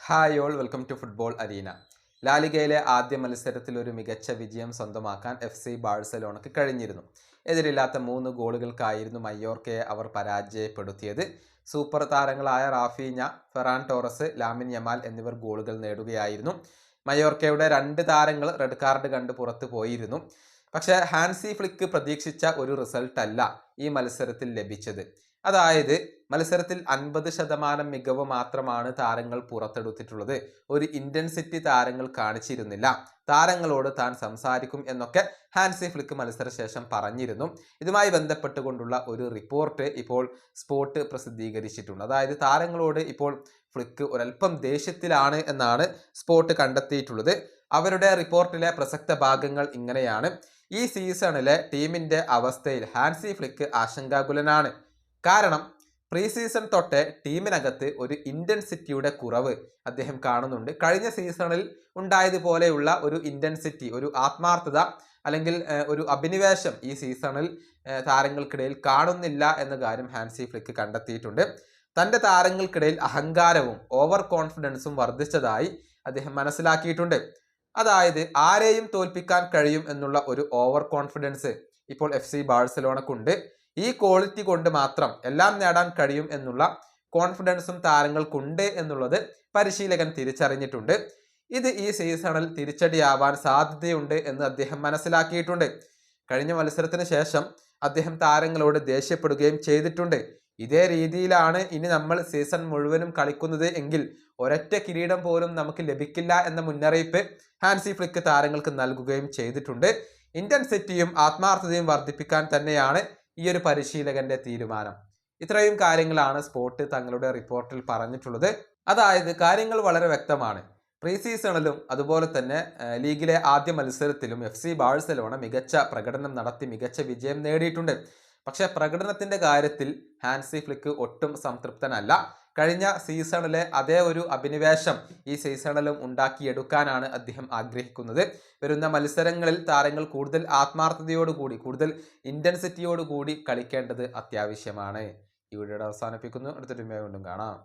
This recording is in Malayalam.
Hi all welcome to football arena. ലാലിഗയിലെ ആദ്യ മത്സരത്തിൽ ഒരു മികച്ച വിജയം സ്വന്തമാക്കാൻ FC ബാഴ്സലോണയ്ക്ക് കഴിഞ്ഞിരുന്നു. എതിരില്ലാത്ത 3 ഗോളുകൾക്കായിരുന്നു മയോർക്കയെ അവർ പരാജയപ്പെടുത്തിയത്. സൂപ്പർ താരങ്ങളായ Raphinha, Ferran Torres, Lamine Yamal എന്നിവർ ഗോളുകൾ നേടുകയായിരുന്നു. മയോർക്കയുടെ 2 താരങ്ങൾ റെഡ് കാർഡ് കണ്ട് പുറത്തു പോയിരുന്നു. പക്ഷേ ഹാൻസി ഫ്ലിക്ക് പ്രതീക്ഷിച്ച ഒരു റിസൾട്ടല്ല ഈ മത്സരത്തിൽ ലഭിച്ചത്. അതായത് മത്സരത്തിൽ 50% മികവ് മാത്രമാണ് താരങ്ങൾ പുറത്തെടുത്തിട്ടുള്ളത്. ഒരു ഇന്റൻസിറ്റി താരങ്ങൾ കാണിച്ചിരുന്നില്ല. താരങ്ങളോട് താൻ സംസാരിക്കും എന്നൊക്കെ ഹാൻസി ഫ്ലിക്ക് മത്സരശേഷം പറഞ്ഞിരുന്നു. ഇതുമായി ബന്ധപ്പെട്ടുകൊണ്ടുള്ള ഒരു റിപ്പോർട്ട് ഇപ്പോൾ സ്പോർട്ട് പ്രസിദ്ധീകരിച്ചിട്ടുണ്ട്. അതായത് താരങ്ങളോട് ഇപ്പോൾ ഫ്ലിക്ക് ഒരൽപ്പം ദേഷ്യത്തിലാണ് എന്നാണ് സ്പോർട്ട് കണ്ടെത്തിയിട്ടുള്ളത്. അവരുടെ റിപ്പോർട്ടിലെ പ്രസക്ത ഭാഗങ്ങൾ ഇങ്ങനെയാണ്. ഈ സീസണിലെ ടീമിന്റെ അവസ്ഥയിൽ ഹാൻസി ഫ്ലിക്ക് ആശങ്കാകുലനാണ്. കാരണം പ്രീ സീസൺ തൊട്ടേ ടീമിനകത്ത് ഒരു ഇന്റൻസിറ്റിയുടെ കുറവ് അദ്ദേഹം കാണുന്നുണ്ട്. കഴിഞ്ഞ സീസണിൽ ഉണ്ടായതുപോലെയുള്ള ഒരു ഇന്റൻസിറ്റി, ഒരു ആത്മാർത്ഥത അല്ലെങ്കിൽ ഒരു അഭിനിവേശം ഈ സീസണിൽ താരങ്ങൾക്കിടയിൽ കാണുന്നില്ല എന്ന കാര്യം ഹാൻസി ഫ്ലിക്ക് കണ്ടെത്തിയിട്ടുണ്ട്. തൻ്റെ താരങ്ങൾക്കിടയിൽ അഹങ്കാരവും ഓവർ കോൺഫിഡൻസും വർദ്ധിച്ചതായി അദ്ദേഹം മനസ്സിലാക്കിയിട്ടുണ്ട്. അതായത് ആരെയും തോൽപ്പിക്കാൻ കഴിയും എന്നുള്ള ഒരു ഓവർ കോൺഫിഡൻസ് ഇപ്പോൾ FC ബാഴ്സലോണക്കുണ്ട്. ഈ ക്വാളിറ്റി കൊണ്ട് മാത്രം എല്ലാം നേടാൻ കഴിയും എന്നുള്ള കോൺഫിഡൻസും താരങ്ങൾക്കുണ്ട് എന്നുള്ളത് പരിശീലകൻ തിരിച്ചറിഞ്ഞിട്ടുണ്ട്. ഇത് ഈ സീസണിൽ തിരിച്ചടിയാവാൻ സാധ്യതയുണ്ട് എന്ന് അദ്ദേഹം മനസ്സിലാക്കിയിട്ടുണ്ട്. കഴിഞ്ഞ മത്സരത്തിന് ശേഷം അദ്ദേഹം താരങ്ങളോട് ദേഷ്യപ്പെടുകയും ചെയ്തിട്ടുണ്ട്. ഇതേ രീതിയിലാണ് ഇനി നമ്മൾ സീസൺ മുഴുവനും കളിക്കുന്നത് എങ്കിൽ ഒരൊറ്റ കിരീടം പോലും നമുക്ക് ലഭിക്കില്ല എന്ന മുന്നറിയിപ്പ് ഹാൻസി ഫ്ലിക്ക് താരങ്ങൾക്ക് നൽകുകയും ചെയ്തിട്ടുണ്ട്. ഇന്റൻസിറ്റിയും ആത്മാർത്ഥതയും വർദ്ധിപ്പിക്കാൻ തന്നെയാണ് ഈ ഒരു പരിശീലകന്റെ തീരുമാനം. ഇത്രയും കാര്യങ്ങളാണ് സ്പോർട്ട് തങ്ങളുടെ റിപ്പോർട്ടിൽ പറഞ്ഞിട്ടുള്ളത്. അതായത് കാര്യങ്ങൾ വളരെ വ്യക്തമാണ്. പ്രീ സീസണിലും അതുപോലെ തന്നെ ലീഗിലെ ആദ്യ മത്സരത്തിലും FC ബാഴ്സലോണ മികച്ച പ്രകടനം നടത്തി മികച്ച വിജയം നേടിയിട്ടുണ്ട്. പക്ഷെ പ്രകടനത്തിന്റെ കാര്യത്തിൽ ഹാൻസി ഫ്ലിക്ക് ഒട്ടും സംതൃപ്തനല്ല. കഴിഞ്ഞ സീസണിലെ അതേ ഒരു അഭിനിവേശം ഈ സീസണിലും ഉണ്ടാക്കിയെടുക്കാനാണ് അദ്ദേഹം ആഗ്രഹിക്കുന്നത്. വരുന്ന മത്സരങ്ങളിൽ താരങ്ങൾ കൂടുതൽ ആത്മാർത്ഥതയോടുകൂടി, കൂടുതൽ ഇന്റൻസിറ്റിയോടുകൂടി കളിക്കേണ്ടത് അത്യാവശ്യമാണ്. ഈ വീഡിയോയുടെ അവസാനിപ്പിക്കുന്നു. അടുത്ത വീണ്ടും കാണാം.